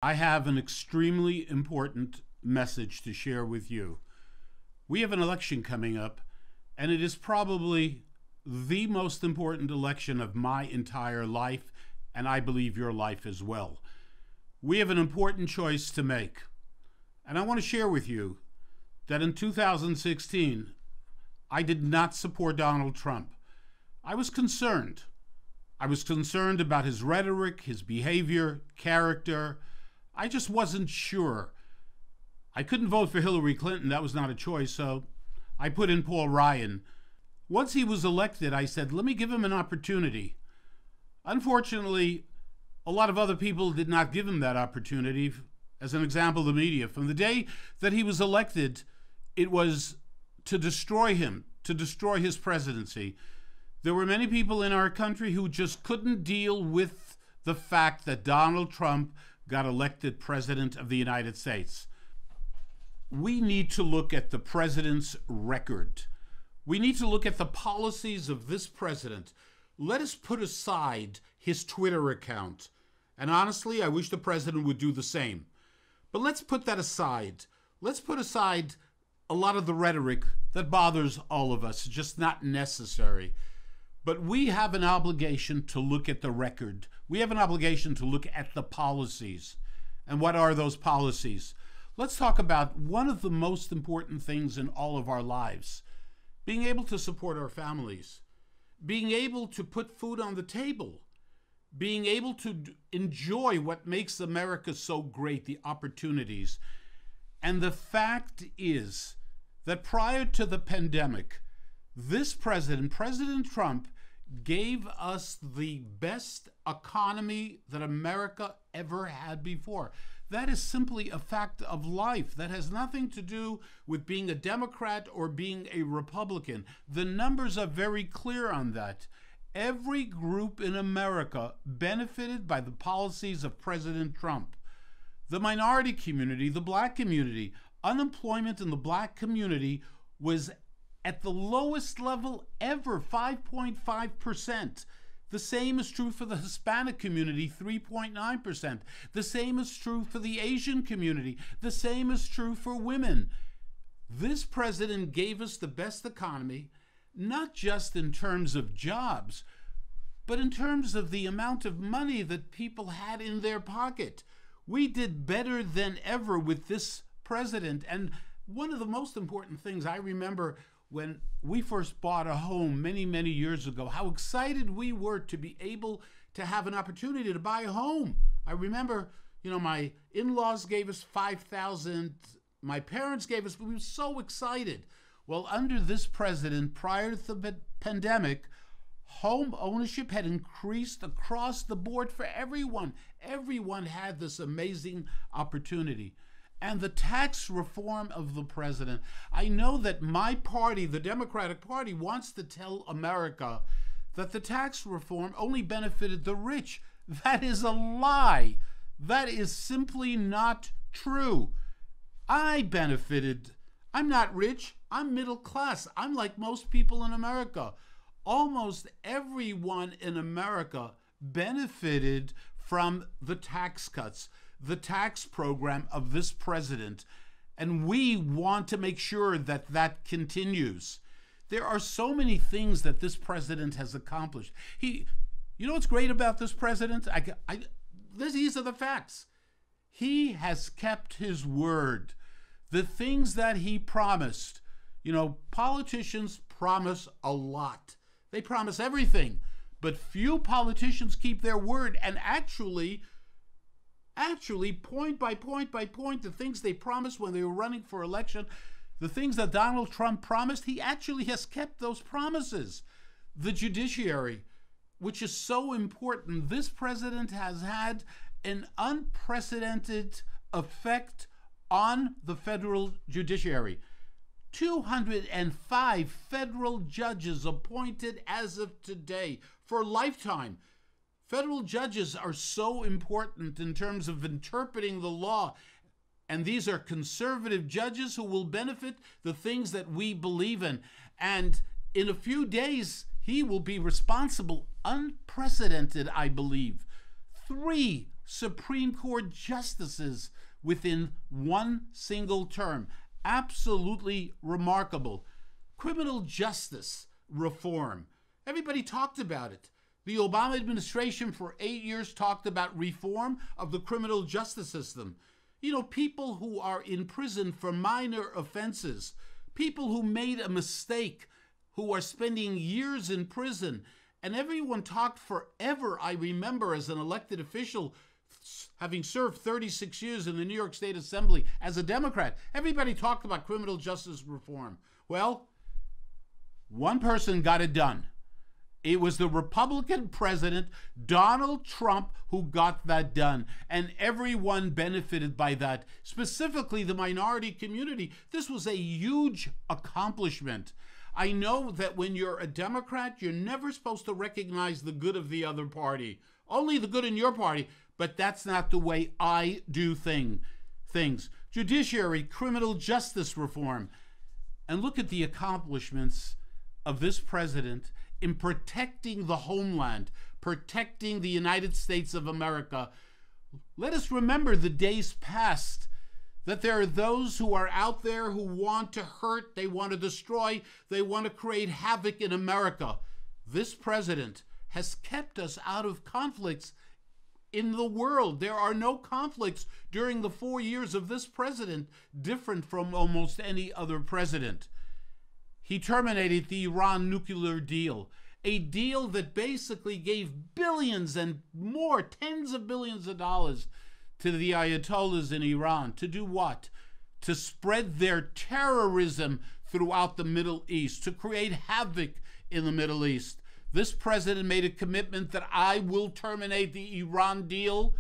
I have an extremely important message to share with you. We have an election coming up, and it is probably the most important election of my entire life, and I believe your life as well. We have an important choice to make, and I want to share with you that in 2016, I did not support Donald Trump. I was concerned. I was concerned about his rhetoric, his behavior, character. I just wasn't sure. I couldn't vote for Hillary Clinton. That was not a choice, so I put in Paul Ryan. Once he was elected, I said, let me give him an opportunity. Unfortunately, a lot of other people did not give him that opportunity. As an example, the media. From the day that he was elected, it was to destroy him, to destroy his presidency. There were many people in our country who just couldn't deal with the fact that Donald Trump got elected president of the United States. We need to look at the president's record. We need to look at the policies of this president. Let us put aside his Twitter account. And honestly, I wish the president would do the same. But let's put that aside. Let's put aside a lot of the rhetoric that bothers all of us, just not necessary. But we have an obligation to look at the record. We have an obligation to look at the policies. And what are those policies? Let's talk about one of the most important things in all of our lives. Being able to support our families. Being able to put food on the table. Being able to enjoy what makes America so great, the opportunities. And the fact is that prior to the pandemic, this president, President Trump, gave us the best economy that America ever had before. That is simply a fact of life. That has nothing to do with being a Democrat or being a Republican. The numbers are very clear on that. Every group in America benefited by the policies of President Trump. The minority community, the black community, unemployment in the black community was at the lowest level ever, 5.5%. The same is true for the Hispanic community, 3.9%. The same is true for the Asian community. The same is true for women. This president gave us the best economy, not just in terms of jobs, but in terms of the amount of money that people had in their pocket. We did better than ever with this president. And one of the most important things I remember when we first bought a home many, many years ago, how excited we were to be able to have an opportunity to buy a home. I remember, my in-laws gave us $5,000. My parents gave us, we were so excited. Well, under this president, prior to the pandemic, home ownership had increased across the board for everyone. Everyone had this amazing opportunity. And the tax reform of the president. I know that my party, the Democratic Party, wants to tell America that the tax reform only benefited the rich. That is a lie. That is simply not true. I benefited. I'm not rich. I'm middle class. I'm like most people in America. Almost everyone in America benefited from the tax cuts, the tax program of this president, and we want to make sure that that continues. There are so many things that this president has accomplished. You know what's great about this president? These are the facts. He has kept his word. The things that he promised. Politicians promise a lot. They promise everything, but few politicians keep their word, and actually, point by point by point, the things they promised when they were running for election, the things that Donald Trump promised, he actually has kept those promises. The judiciary, which is so important, this president has had an unprecedented effect on the federal judiciary. 205 federal judges appointed as of today for a lifetime. Federal judges are so important in terms of interpreting the law, and these are conservative judges who will benefit the things that we believe in. And in a few days, he will be responsible, unprecedented, I believe. 3 Supreme Court justices within one single term. Absolutely remarkable. Criminal justice reform. Everybody talked about it. The Obama administration for 8 years talked about reform of the criminal justice system. You know, people who are in prison for minor offenses, people who made a mistake, who are spending years in prison, and everyone talked forever. I remember as an elected official, having served 36 years in the New York State Assembly as a Democrat, everybody talked about criminal justice reform. Well, one person got it done. It was the Republican president, Donald Trump, who got that done. And everyone benefited by that, specifically the minority community. This was a huge accomplishment. I know that when you're a Democrat, you're never supposed to recognize the good of the other party, only the good in your party, but that's not the way I do things. Judiciary, criminal justice reform. And look at the accomplishments of this president in protecting the homeland, protecting the United States of America. Let us remember the days past, that there are those who are out there who want to hurt, they want to destroy, they want to create havoc in America. This president has kept us out of conflicts in the world. There are no conflicts during the 4 years of this president, different from almost any other president. He terminated the Iran nuclear deal, a deal that basically gave billions and more, tens of billions of dollars to the Ayatollahs in Iran. To do what? To spread their terrorism throughout the Middle East, to create havoc in the Middle East. This president made a commitment that I will terminate the Iran deal,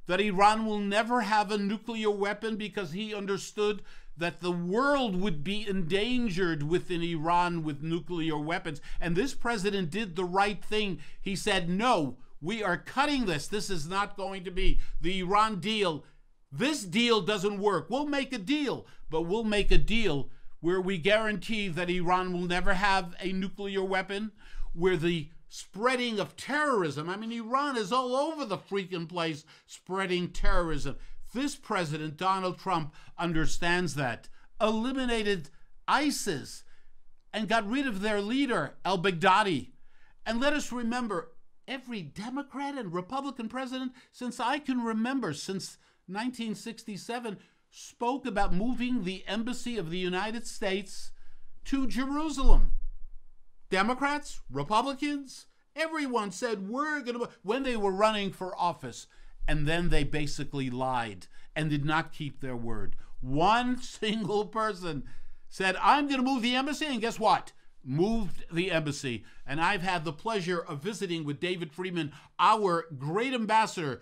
that Iran will never have a nuclear weapon, because he understood that the world would be endangered within Iran with nuclear weapons. And this president did the right thing. He said, no, we are cutting this. This is not going to be the Iran deal. This deal doesn't work. We'll make a deal, but we'll make a deal where we guarantee that Iran will never have a nuclear weapon, where the spreading of terrorism, I mean, Iran is all over the freaking place spreading terrorism. This president, Donald Trump, understands that. Eliminated ISIS and got rid of their leader, al-Baghdadi. And let us remember, every Democrat and Republican president, since I can remember, since 1967, spoke about moving the embassy of the United States to Jerusalem. Democrats, Republicans, everyone said, we're going to, when they were running for office. And then they basically lied and did not keep their word. One single person said, I'm going to move the embassy, and guess what? Moved the embassy. And I've had the pleasure of visiting with David Friedman, our great ambassador,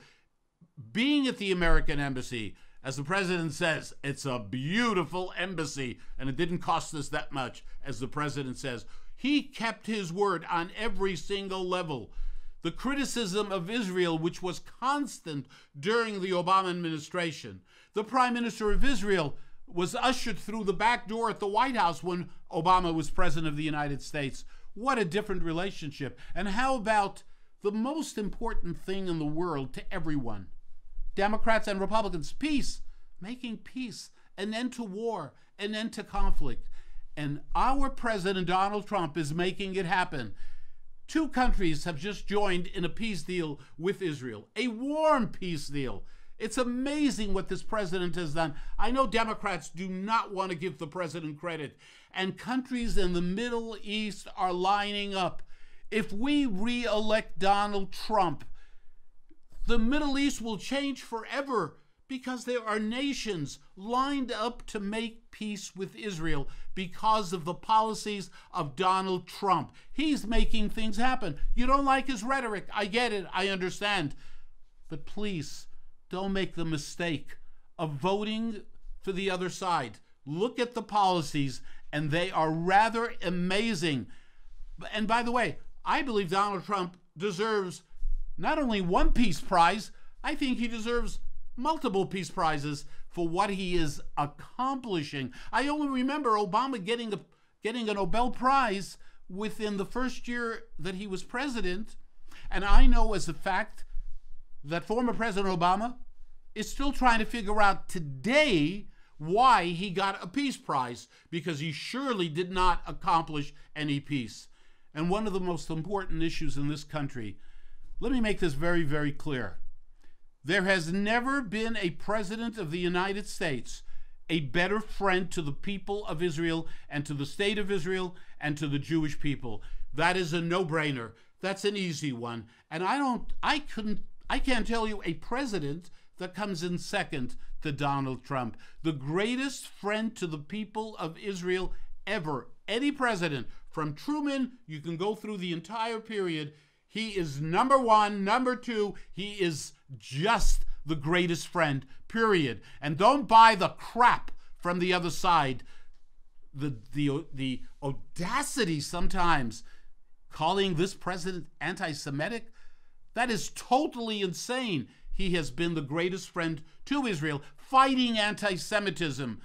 being at the American embassy. As the president says, it's a beautiful embassy, and it didn't cost us that much, as the president says. He kept his word on every single level. The criticism of Israel, which was constant during the Obama administration. The Prime Minister of Israel was ushered through the back door at the White House when Obama was president of the United States. What a different relationship. And how about the most important thing in the world to everyone? Democrats and Republicans, peace, making peace, an end to war, an end to conflict. And our president, Donald Trump, is making it happen. 2 countries have just joined in a peace deal with Israel, a warm peace deal. It's amazing what this president has done. I know Democrats do not want to give the president credit, and countries in the Middle East are lining up. If we re-elect Donald Trump, the Middle East will change forever, because there are nations lined up to make peace with Israel because of the policies of Donald Trump. He's making things happen. You don't like his rhetoric. I get it. I understand. But please, don't make the mistake of voting for the other side. Look at the policies, and they are rather amazing. And by the way, I believe Donald Trump deserves not only one peace prize, I think he deserves multiple peace prizes for what he is accomplishing. I only remember Obama getting a Nobel Prize within the first year that he was president. And I know as a fact that former President Obama is still trying to figure out today why he got a peace prize, because he surely did not accomplish any peace. And one of the most important issues in this country, let me make this very, very clear. There has never been a president of the United States a better friend to the people of Israel and to the state of Israel and to the Jewish people. That is a no-brainer. That's an easy one. And I can't tell you a president that comes in second to Donald Trump. The greatest friend to the people of Israel ever. Any president, from Truman, you can go through the entire period. He is number one. Number two, he is just the greatest friend, period. And don't buy the crap from the other side. The audacity sometimes calling this president anti-Semitic, that is totally insane. He has been the greatest friend to Israel, fighting anti-Semitism,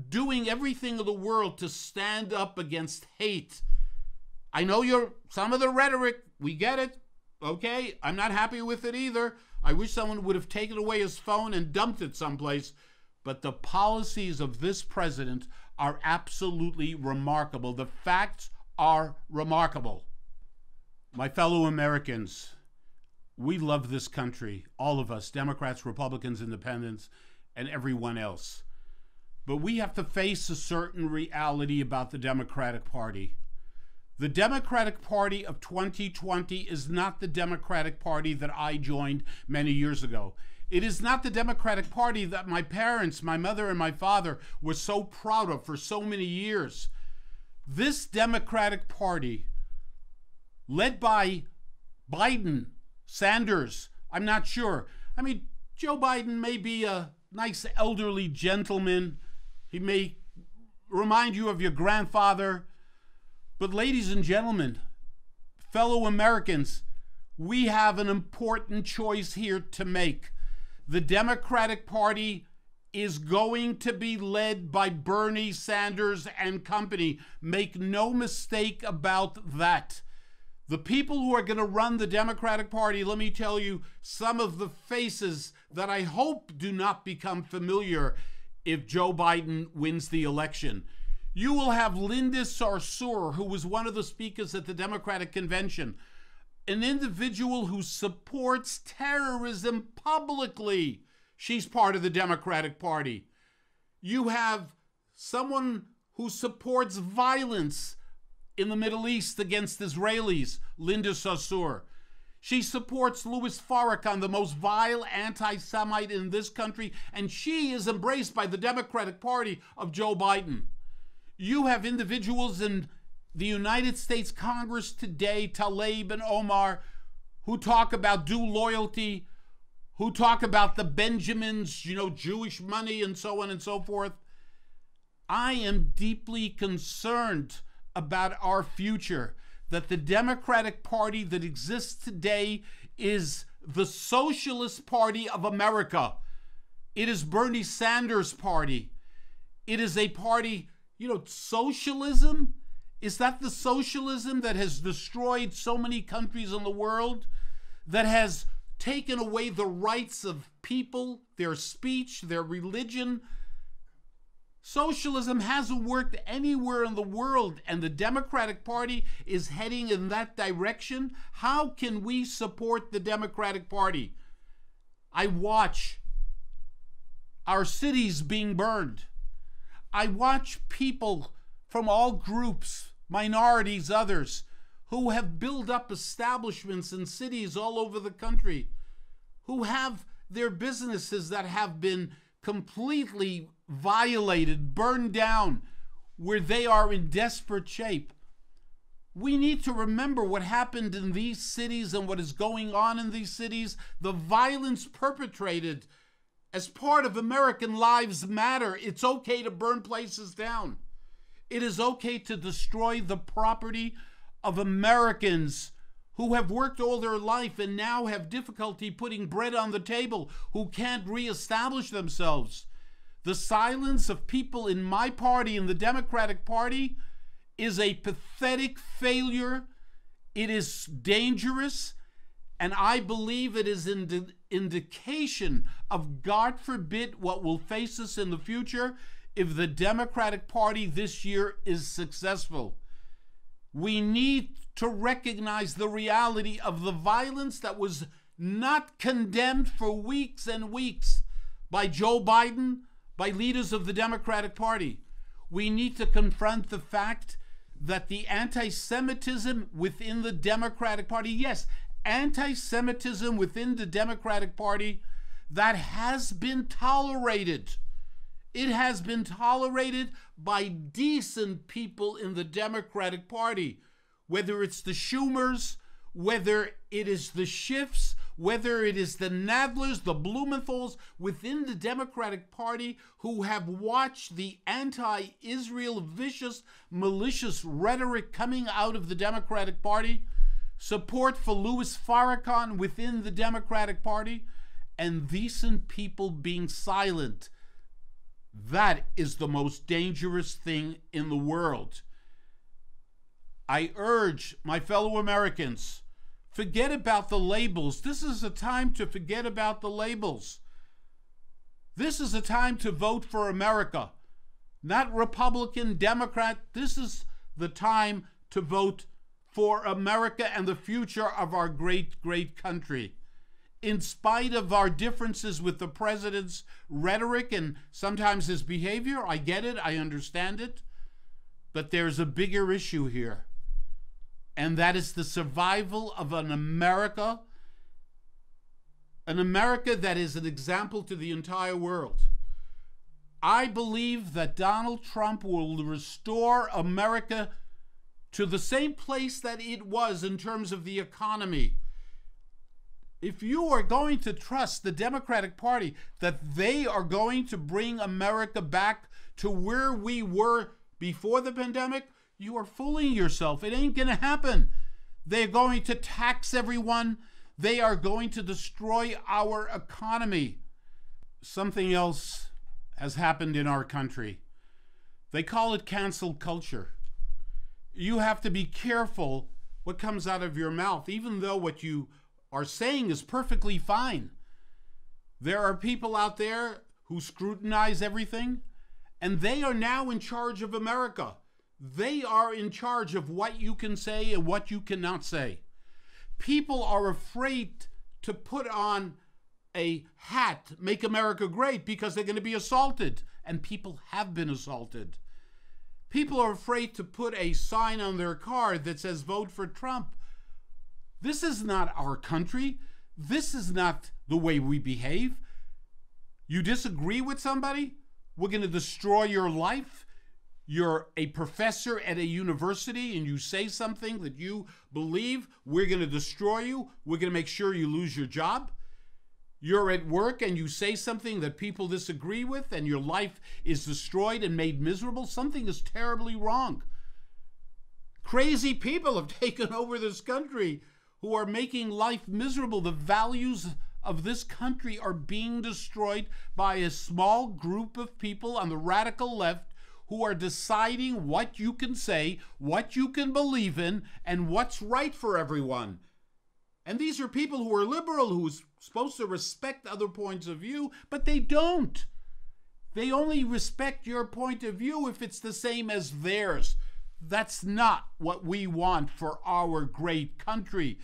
doing everything in the world to stand up against hate. I know some of the rhetoric, we get it, okay? I'm not happy with it either. I wish someone would have taken away his phone and dumped it someplace. But the policies of this president are absolutely remarkable. The facts are remarkable. My fellow Americans, we love this country, all of us, Democrats, Republicans, Independents, and everyone else. But we have to face a certain reality about the Democratic Party. The Democratic Party of 2020 is not the Democratic Party that I joined many years ago. It is not the Democratic Party that my parents, my mother and my father, were so proud of for so many years. This Democratic Party, led by Biden, Sanders, I'm not sure. I mean, Joe Biden may be a nice elderly gentleman. He may remind you of your grandfather. But ladies and gentlemen, fellow Americans, we have an important choice here to make. The Democratic Party is going to be led by Bernie Sanders and company. Make no mistake about that. The people who are going to run the Democratic Party, let me tell you some of the faces that I hope do not become familiar if Joe Biden wins the election. You will have Linda Sarsour, who was one of the speakers at the Democratic Convention, an individual who supports terrorism publicly. She's part of the Democratic Party. You have someone who supports violence in the Middle East against Israelis, Linda Sarsour. She supports Louis Farrakhan, the most vile anti-Semite in this country, and she is embraced by the Democratic Party of Joe Biden. You have individuals in the United States Congress today, Tlaib and Omar, who talk about due loyalty, who talk about the Benjamins, Jewish money and so on and so forth. I am deeply concerned about our future, that the Democratic Party that exists today is the Socialist Party of America. It is Bernie Sanders' party. It is a party, socialism? Is that the socialism that has destroyed so many countries in the world, that has taken away the rights of people, their speech, their religion? Socialism hasn't worked anywhere in the world, and the Democratic Party is heading in that direction. How can we support the Democratic Party? I watch our cities being burned. I watch people from all groups, minorities, others, who have built up establishments in cities all over the country, who have their businesses that have been completely violated, burned down, where they are in desperate shape. We need to remember what happened in these cities and what is going on in these cities, the violence perpetrated as part of American Lives Matter. It's okay to burn places down. It is okay to destroy the property of Americans who have worked all their life and now have difficulty putting bread on the table, who can't reestablish themselves. The silence of people in my party, in the Democratic Party, is a pathetic failure. It is dangerous, And I believe it is an indication of, God forbid, what will face us in the future if the Democratic Party this year is successful. We need to recognize the reality of the violence that was not condemned for weeks and weeks by Joe Biden, by leaders of the Democratic Party. We need to confront the fact that the anti-Semitism within the Democratic Party, yes, anti-Semitism within the Democratic Party, that has been tolerated. It has been tolerated by decent people in the Democratic Party, whether it's the Schumers, whether it is the Schiffs, whether it is the Nadlers, the Blumenthals within the Democratic Party who have watched the anti-Israel, vicious, malicious rhetoric coming out of the Democratic Party, support for Louis Farrakhan within the Democratic Party, and decent people being silent. That is the most dangerous thing in the world. I urge my fellow Americans, forget about the labels. This is a time to forget about the labels. This is a time to vote for America, not Republican, Democrat. This is the time to vote for America and the future of our great, great country. In spite of our differences with the president's rhetoric and sometimes his behavior, I get it, I understand it, but there's a bigger issue here. And that is the survival of an America that is an example to the entire world. I believe that Donald Trump will restore America to the same place that it was in terms of the economy. If you are going to trust the Democratic Party that they are going to bring America back to where we were before the pandemic, you are fooling yourself. It ain't going to happen. They're going to tax everyone. They are going to destroy our economy. Something else has happened in our country. They call it cancel culture. You have to be careful what comes out of your mouth, even though what you are saying is perfectly fine. There are people out there who scrutinize everything, and they are now in charge of America. They are in charge of what you can say and what you cannot say. People are afraid to put on a hat, "Make America Great," because they're going to be assaulted, and people have been assaulted. People are afraid to put a sign on their car that says, "Vote for Trump." This is not our country. This is not the way we behave. You disagree with somebody? We're going to destroy your life. You're a professor at a university and you say something that you believe, we're going to destroy you. We're going to make sure you lose your job. You're at work and you say something that people disagree with and your life is destroyed and made miserable. Something is terribly wrong. Crazy people have taken over this country who are making life miserable. The values of this country are being destroyed by a small group of people on the radical left who are deciding what you can say, what you can believe in, and what's right for everyone. And these are people who are liberal, who are supposed to respect other points of view, but they don't. They only respect your point of view if it's the same as theirs. That's not what we want for our great country.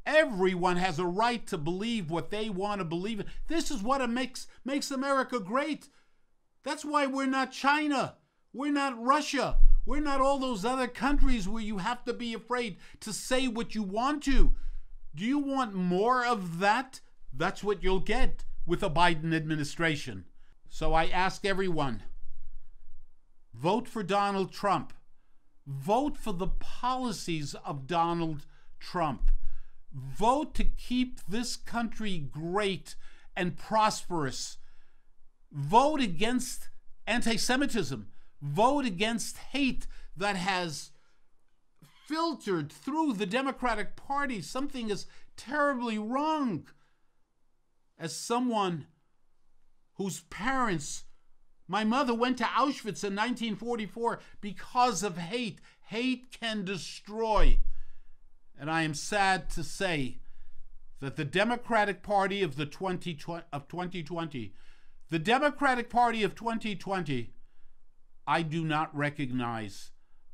Everyone has a right to believe what they want to believe in. This is what makes America great. That's why we're not China. We're not Russia. We're not all those other countries where you have to be afraid to say what you want to. Do you want more of that? That's what you'll get with a Biden administration. So I ask everyone, vote for Donald Trump. Vote for the policies of Donald Trump. Vote to keep this country great and prosperous. Vote against anti-Semitism. Vote against hate that has filtered through the Democratic Party. Something is terribly wrong. As someone whose parents, my mother went to Auschwitz in 1944 because of hate. Hate can destroy. And I am sad to say that the Democratic Party of 2020, the Democratic Party of 2020, I do not recognize.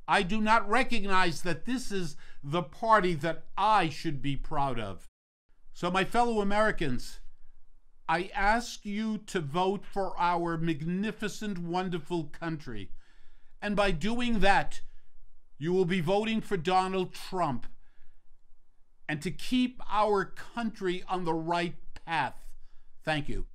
I do not recognize that this is the party that I should be proud of. So, my fellow Americans, I ask you to vote for our magnificent, wonderful country. And by doing that, you will be voting for Donald Trump, and to keep our country on the right path. Thank you.